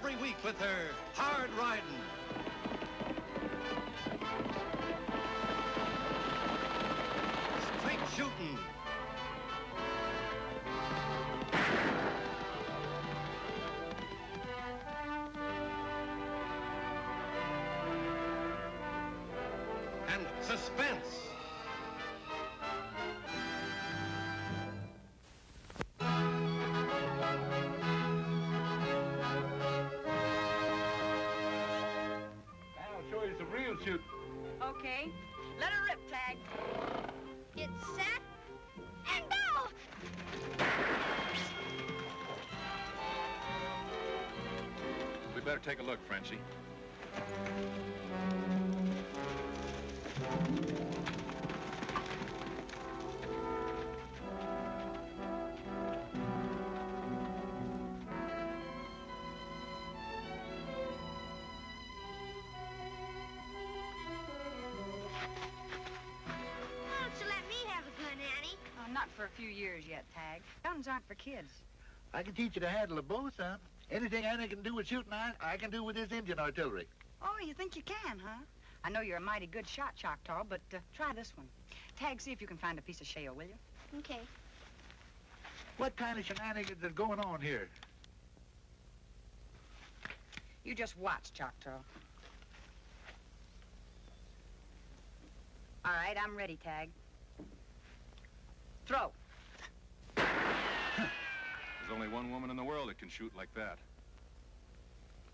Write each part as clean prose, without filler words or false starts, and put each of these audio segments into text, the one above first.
every week with her hard riding. Straight shooting. And suspense. Shoot. Okay. Let her rip, Tag. Get set and go! We better take a look, Frenchie. Not for a few years yet, Tag. Guns aren't for kids. I can teach you to handle a bow, son. Anything Annie can do with shooting, I can do with this Indian artillery. Oh, you think you can, huh? I know you're a mighty good shot, Choctaw, but try this one. Tag, see if you can find a piece of shale, will you? Okay. What kind of shenanigans is going on here? You just watch, Choctaw. All right, I'm ready, Tag. Throw. There's only one woman in the world that can shoot like that.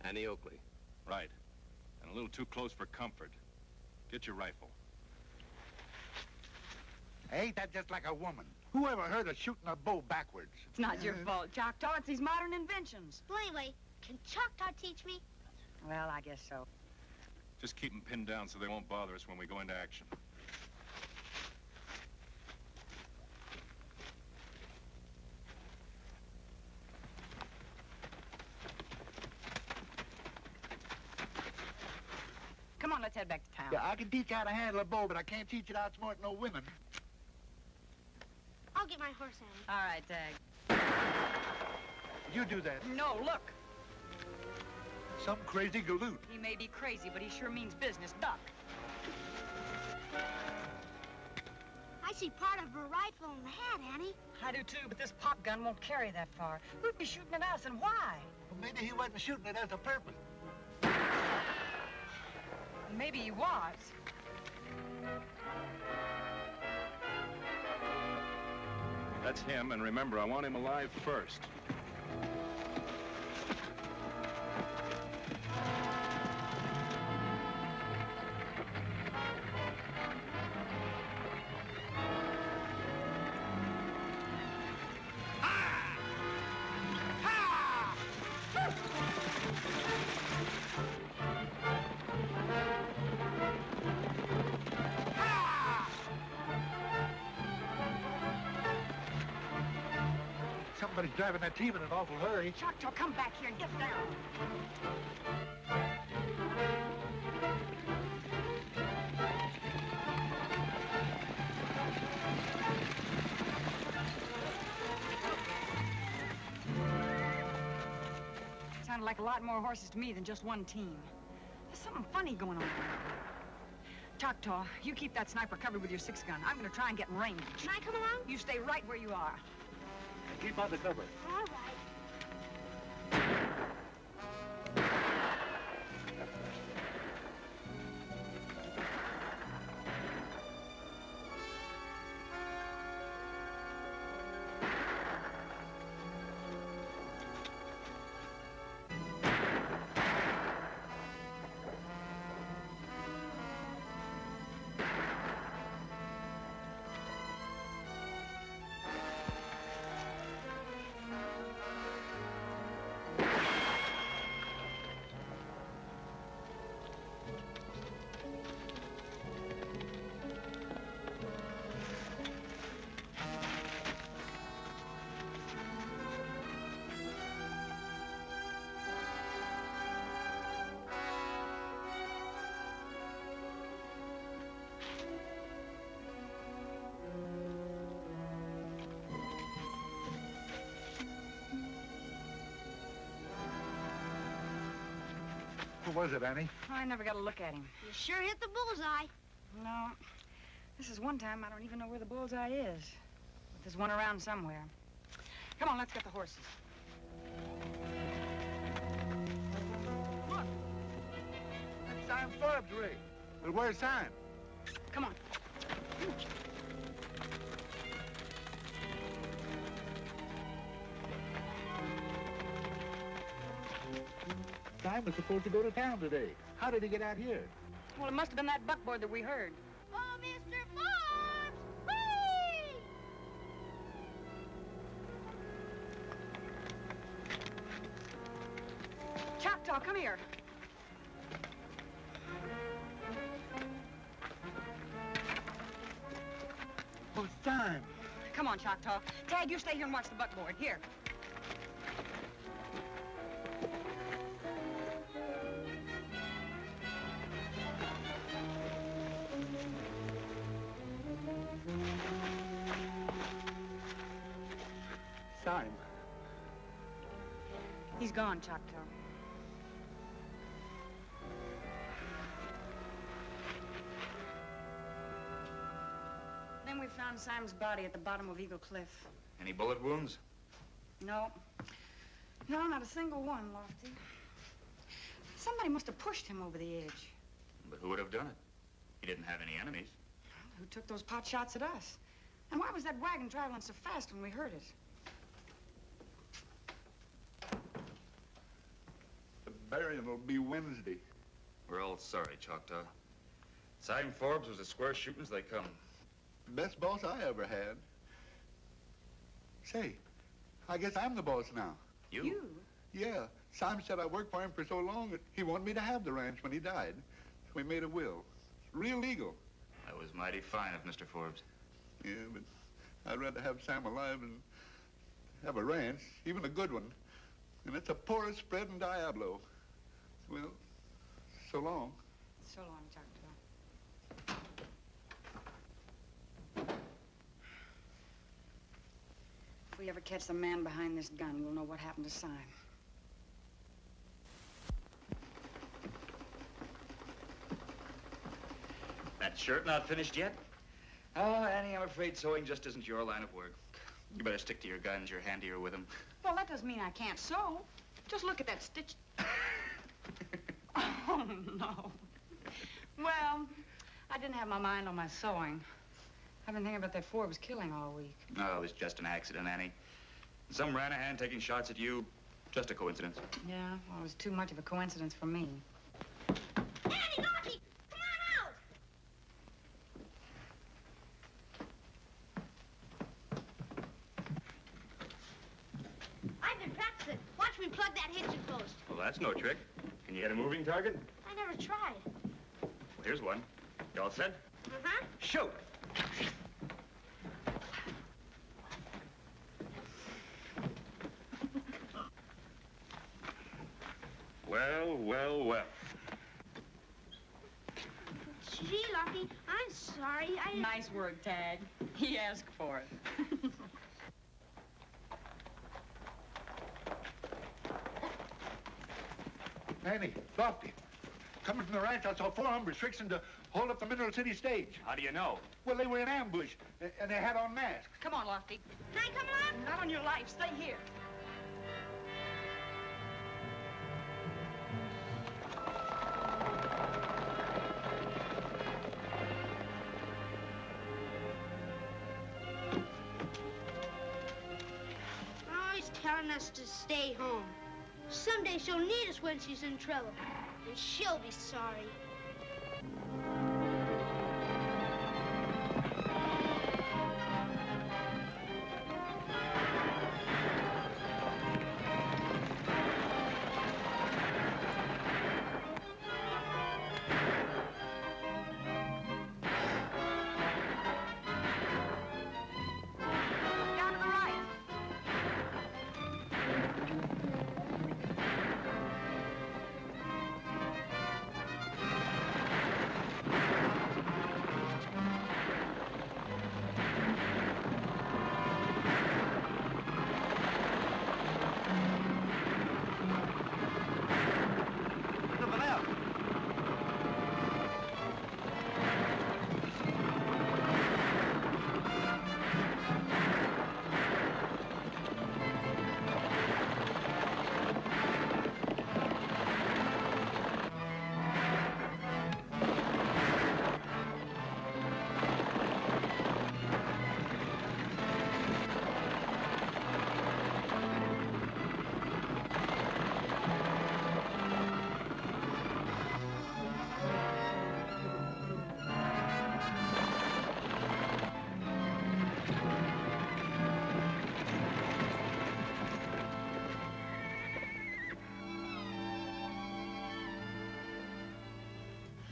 Annie Oakley. Right. And a little too close for comfort. Get your rifle. Ain't that just like a woman? Who ever heard of shooting a bow backwards? It's not your fault, Choctaw. It's these modern inventions. Well, anyway, can Choctaw teach me? Well, I guess so. Just keep them pinned down so they won't bother us when we go into action. Come on, let's head back to town. Yeah, I can teach you how to handle a bow, but I can't teach you to outsmart no women. I'll get my horse, Annie. All right, Tag. You do that. No, look. Some crazy galoot. He may be crazy, but he sure means business. Duck. I see part of her rifle in the hat, Annie. I do too, but this pop gun won't carry that far. Who'd be shooting at us and why? Well, maybe he wasn't shooting it as a purpose. Maybe he was. That's him, and remember, I want him alive first. Somebody's driving that team in an awful hurry. Choctaw, come back here and get down. Sounded like a lot more horses to me than just one team. There's something funny going on. Choctaw, you keep that sniper covered with your 6-gun. I'm going to try and get in range. Can I come along? You stay right where you are. Keep on the cover. All right. What was it, Annie? I never got a look at him. You sure hit the bullseye. No. This is one time I don't even know where the bullseye is. But there's one around somewhere. Come on, let's get the horses. Look! That's Sam Forbes' rig. But where's Sam? Come on. Sam was supposed to go to town today. How did he get out here? Well, it must have been that buckboard that we heard. Oh, Mr. Forbes! Whee! Choctaw, come here. Oh, it's Sam. Come on, Choctaw. Tag, you stay here and watch the buckboard. Here. Sam. He's gone, Choctaw. Then we found Sam's body at the bottom of Eagle Cliff. Any bullet wounds? No. No, not a single one, Lofty. Somebody must have pushed him over the edge. But who would have done it? He didn't have any enemies. Who took those pot shots at us? And why was that wagon traveling so fast when we heard it? The burying will be Wednesday. We're all sorry, Choctaw. Sam Forbes was as square shooting as they come. Best boss I ever had. Say, I guess I'm the boss now. You? Yeah, Sam said I worked for him for so long that he wanted me to have the ranch when he died. So we made a will. It's real legal. That was mighty fine of Mr. Forbes. Yeah, but I'd rather have Sam alive than have a ranch, even a good one. And it's the poorest spread in Diablo. Well, so long. So long, Choctaw. If we ever catch the man behind this gun, we'll know what happened to Sam. That shirt not finished yet? Oh, Annie, I'm afraid sewing just isn't your line of work. You better stick to your guns. You're handier with them. Well, that doesn't mean I can't sew. Just look at that stitch. Oh, no. Well, I didn't have my mind on my sewing. I've been thinking about that Forbes killing all week. No, it was just an accident, Annie. Some Ranahan taking shots at you. Just a coincidence. Yeah, well, it was too much of a coincidence for me. Annie, Lottie, come on out! I've been practicing. Watch me plug that hitching post. Well, that's no trick. Can you hit a moving target? I never tried. Well, here's one. You all set? Uh-huh. Shoot! Well, well, well. Gee, Lottie, I'm sorry. I... Nice work, Tag. He asked for it. Annie, Lofty, coming from the ranch, I saw 4 hombres fixing to hold up the Mineral City stage. How do you know? Well, they were in ambush, and they had on masks. Come on, Lofty. Can I come along? Not on your life. Stay here. Always telling us to stay home. Someday she'll need us when she's in trouble. And she'll be sorry. Down to the right.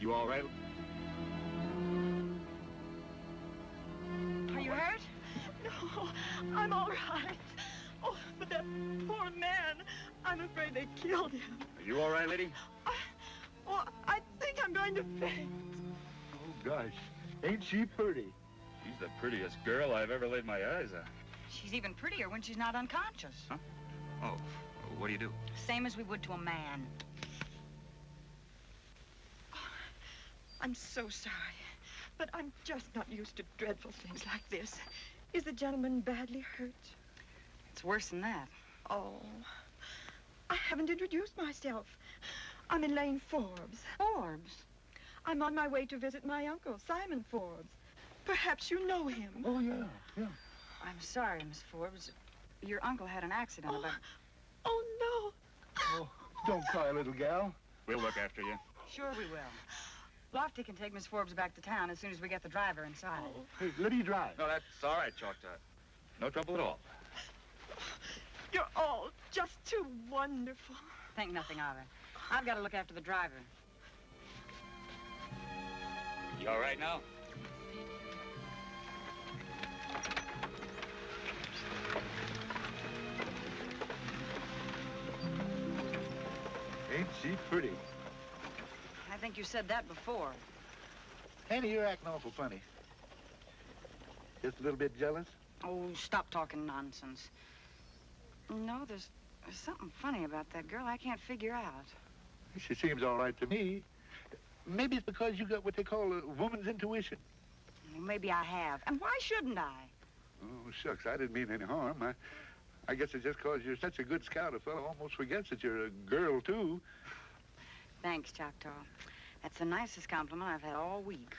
You all right? Are you hurt? No, I'm all right. Oh, but that poor man, I'm afraid they killed him. Are you all right, lady? I think I'm going to faint. Oh, gosh. Ain't she pretty? She's the prettiest girl I've ever laid my eyes on. She's even prettier when she's not unconscious. Huh? Oh, what do you do? Same as we would to a man. I'm so sorry, but I'm just not used to dreadful things like this. Is the gentleman badly hurt? It's worse than that. Oh, I haven't introduced myself. I'm Elaine Forbes. Forbes? I'm on my way to visit my uncle, Simon Forbes. Perhaps you know him. Oh, yeah. I'm sorry, Miss Forbes. Your uncle had an accident about... Oh, no. Oh, don't cry, little gal. We'll look after you. Sure we will. Lofty can take Miss Forbes back to town as soon as we get the driver inside. Hey, let me drive. No, that's all right, Choctaw. No trouble at all. You're all just too wonderful. Think nothing of it. I've got to look after the driver. You all right now? Ain't she pretty? I think you said that before. Annie, you're acting awful funny. Just a little bit jealous? Oh, stop talking nonsense. No, there's something funny about that girl I can't figure out. She seems all right to me. Maybe it's because you got what they call a woman's intuition. Well, maybe I have. And why shouldn't I? Oh, shucks, I didn't mean any harm. I guess it's just because you're such a good scout, a fellow almost forgets that you're a girl, too. Thanks, Choctaw. That's the nicest compliment I've had all week.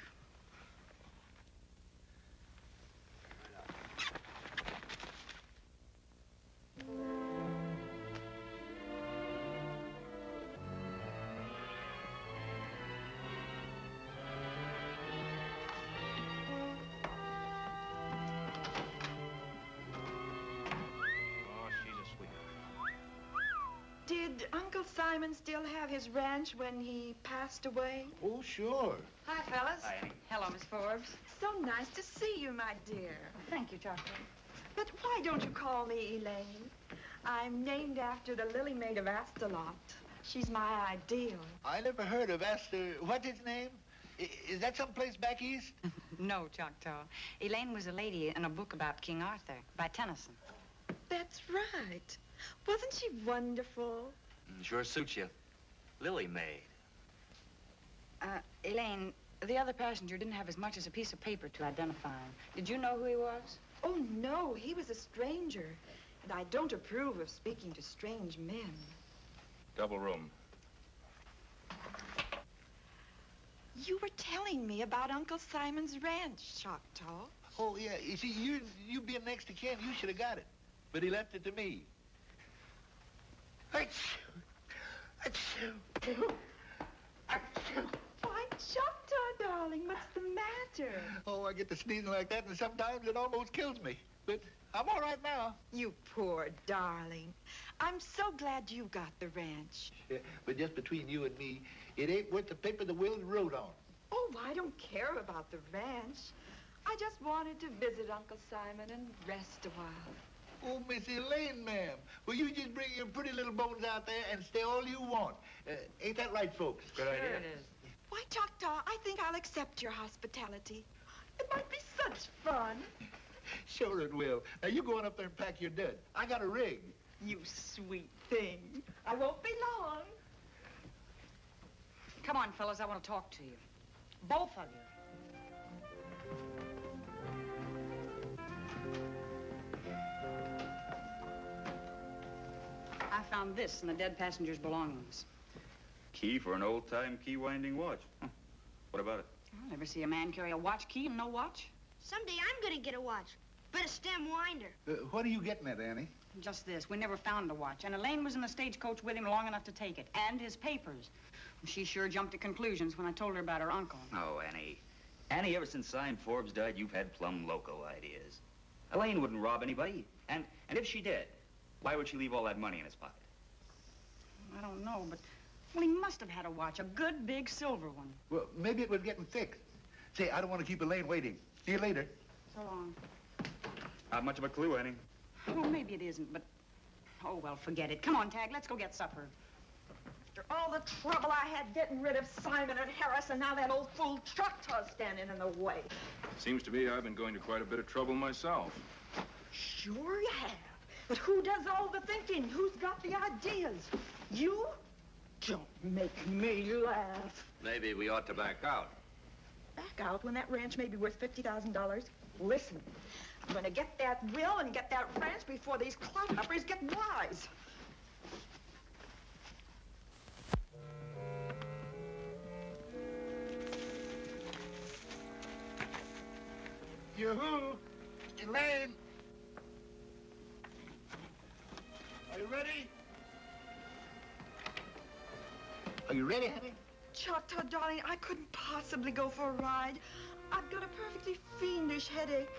Did Uncle Simon still have his ranch when he passed away? Oh, sure. Hi, fellas. Hi, Annie. Hello, Miss Forbes. So nice to see you, my dear. Thank you, Choctaw. But why don't you call me Elaine? I'm named after the Lily Maid of Astalot. She's my ideal. I never heard of Astor. What's his name? Is that someplace back east? No, Choctaw. Elaine was a lady in a book about King Arthur by Tennyson. That's right. Wasn't she wonderful? Sure suits you. Lily Maid. Elaine, the other passenger didn't have as much as a piece of paper to identify him. Did you know who he was? Oh, no, he was a stranger. And I don't approve of speaking to strange men. Double room. You were telling me about Uncle Simon's ranch, Choctaw. Oh, yeah. You see, you being next to Ken, you should have got it. But he left it to me. Why, Choctaw, darling, what's the matter? Oh, I get to sneezing like that, and sometimes it almost kills me. But I'm all right now. You poor darling. I'm so glad you got the ranch. Yeah, but just between you and me, it ain't worth the paper the will wrote on. Oh, I don't care about the ranch. I just wanted to visit Uncle Simon and rest a while. Oh, Miss Elaine, ma'am. Well, you just bring your pretty little bones out there and stay all you want. Ain't that right, folks? Good idea. Sure it is. Why, Choctaw, I think I'll accept your hospitality. It might be such fun. Sure it will. Now, you go on up there and pack your dud. I got a rig. You sweet thing. I won't be long. Come on, fellas, I want to talk to you. Both of you. I found this in the dead passenger's belongings. Key for an old-time key-winding watch. Huh. What about it? I'll never see a man carry a watch key and no watch. Someday I'm gonna get a watch, but a stem winder. What are you getting at, Annie? Just this. We never found the watch. And Elaine was in the stagecoach with him long enough to take it. And his papers. She sure jumped to conclusions when I told her about her uncle. Oh, Annie. Annie, ever since Simon Forbes died, you've had plumb loco ideas. Elaine wouldn't rob anybody. And if she did, why would she leave all that money in his pocket? I don't know, but Well, he must have had a watch, a good big silver one. Well, maybe it was getting fixed. Say, I don't want to keep Elaine waiting. See you later. So long. Not much of a clue, Annie. Well, maybe it isn't, but... Oh, well, forget it. Come on, Tag, let's go get supper. After all the trouble I had getting rid of Simon and Harris, and now that old fool Choctaw's standing in the way. Seems to me I've been going to quite a bit of trouble myself. Sure you have. But who does all the thinking? Who's got the ideas? You? Don't make me laugh. Maybe we ought to back out. Back out when that ranch may be worth $50,000? Listen, I'm going to get that will and get that ranch before these clodhoppers get wise. Yoo-hoo! Elaine! Are you ready? Are you ready, honey? Choctaw, darling, I couldn't possibly go for a ride. I've got a perfectly fiendish headache.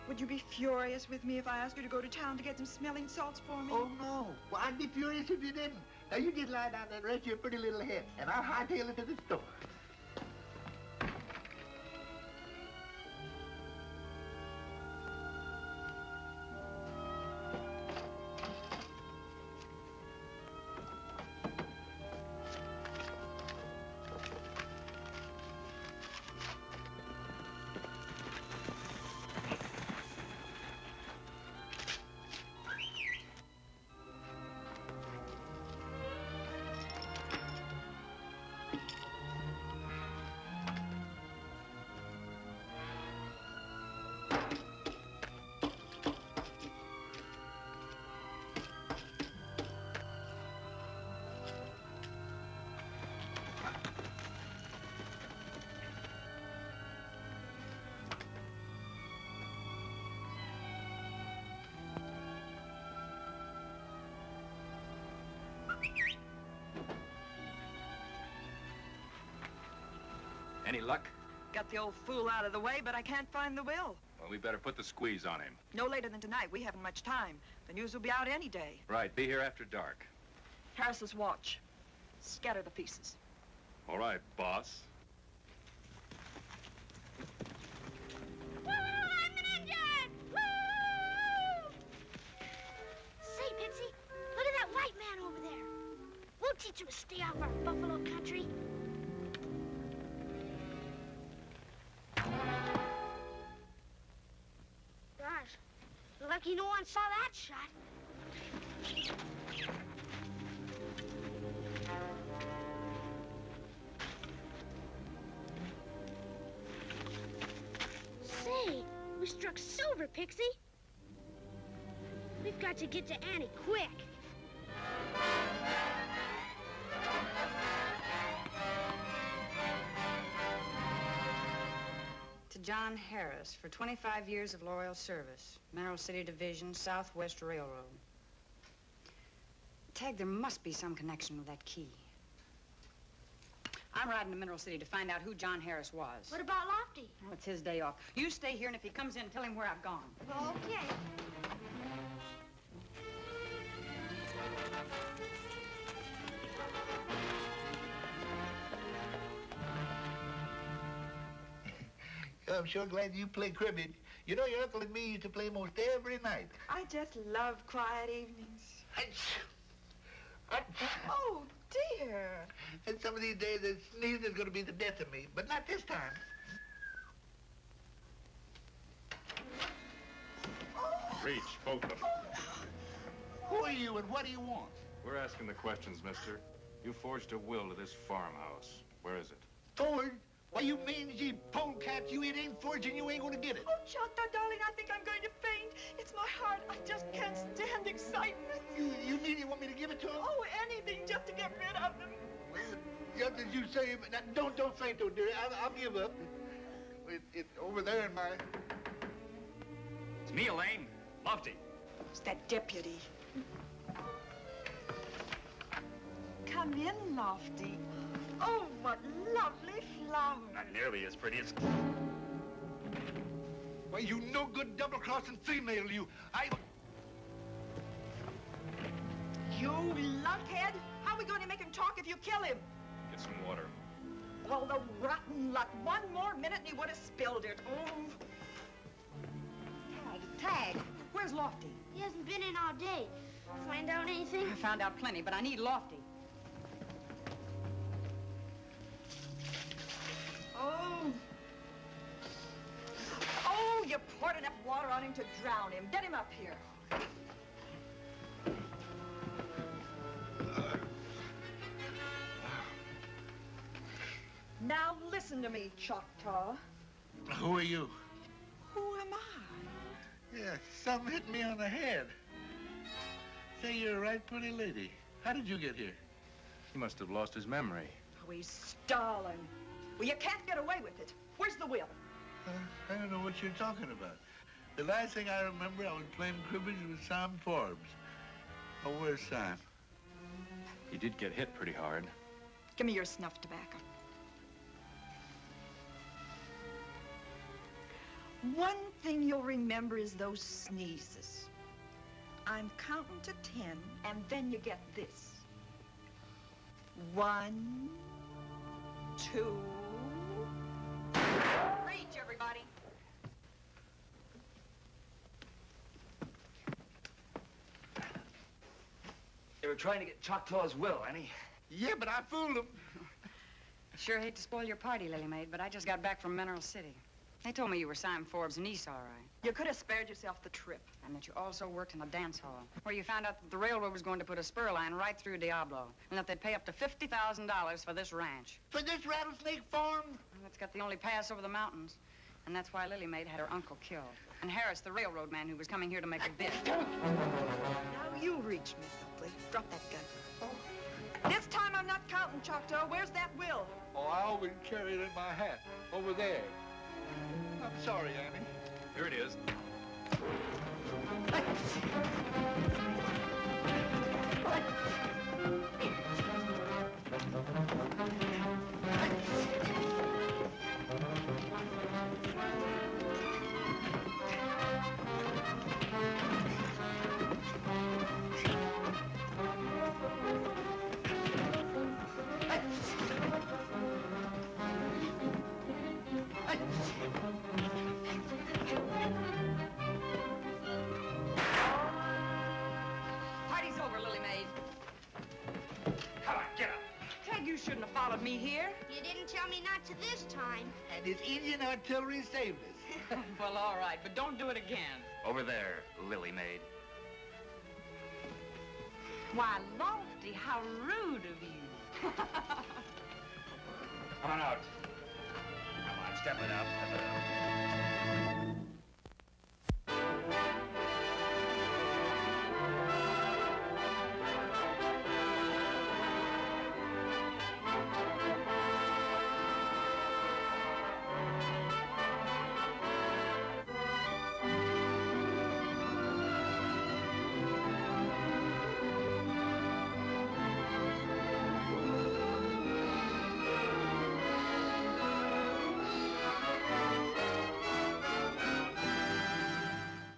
Would you be furious with me if I asked you to go to town to get some smelling salts for me? Oh, no. Well, I'd be furious if you didn't. Now, you just lie down there and rest your pretty little head, and I'll hightail it to the store. Any luck? Got the old fool out of the way, but I can't find the will. Well, we better put the squeeze on him. No later than tonight. We haven't much time. The news will be out any day. Right, be here after dark. Harris's watch. Scatter the pieces. All right, boss. Woo! I'm an engine! Woo! Say, Pixie, look at that white man over there. We'll teach him to stay off our buffalo country. Gosh, lucky no one saw that shot. Say, we struck silver, Pixie. We've got to get to Annie quick. To John Harris for 25 years of loyal service, Mineral City Division, Southwest Railroad. Tag, there must be some connection with that key. I'm riding to Mineral City to find out who John Harris was. What about Lofty? Well, it's his day off. You stay here, and if he comes in, tell him where I've gone. Okay. I'm sure glad you play cribbage. You know, your uncle and me used to play most every night. I just love quiet evenings. Oh, dear. And some of these days, a sneeze is going to be the death of me, but not this time. Reach, both of them. Who are you and what do you want? We're asking the questions, mister. You forged a will to this farmhouse. Where is it? Forged? Why, you mangy polecat, you it ain't forged and you ain't going to get it. Oh, Choctaw, darling, I think I'm going to faint. It's my heart. I just can't stand excitement. You mean you want me to give it to him? Oh, anything just to get rid of them. Just as you say, but don't faint, though, dearie. I'll give up. It's over there in my... It's me, Elaine. Lofty. It's that deputy. Come in, Lofty. Oh, what lovely flowers. Not nearly as pretty as... Why, you no-good double-crossing female, you. You lunkhead! How are we going to make him talk if you kill him? Get some water. Oh, the rotten luck. One more minute and he would have spilled it. Oh. Tag. Where's Lofty? He hasn't been in all day. Find out anything? I found out plenty, but I need Lofty. Oh. Oh, you poured enough water on him to drown him. Get him up here. Now listen to me, Choctaw. Who are you? Who am I? Yeah, something hit me on the head. Say, you're a right pretty lady. How did you get here? He must have lost his memory. Oh, he's stalling. Well, you can't get away with it. Where's the will? I don't know what you're talking about. The last thing I remember, I was playing cribbage with Sam Forbes. Oh, where's Sam? He did get hit pretty hard. Give me your snuff tobacco. One thing you'll remember is those sneezes. I'm counting to 10, and then you get this. 1, 2. Reach, everybody. They were trying to get Choctaw's will, Annie. Yeah, but I fooled him. Sure hate to spoil your party, Lily Maid, but I just got back from Mineral City. They told me you were Simon Forbes' niece, all right. You could have spared yourself the trip. And that you also worked in a dance hall, where you found out that the railroad was going to put a spur line right through Diablo, and that they'd pay up to $50,000 for this ranch. For this rattlesnake farm? And it's got the only pass over the mountains. And that's why Lily Maid had her uncle killed. And Harris, the railroad man who was coming here to make a bid. Now you reach, Miss Oakley. Drop that gun. Oh. This time I'm not counting, Choctaw. Where's that will? Oh, I always carry it in my hat. Over there. I'm sorry, Annie. Here it is. Party's over, Lily Maid. Come on, get up. Ted, you shouldn't have followed me here. You didn't tell me not to this time. And his Indian artillery saved us. Well, all right, but don't do it again. Over there, Lily Maid. Why, Lofty, how rude of you. Come on out. Come on, step it up, step it up.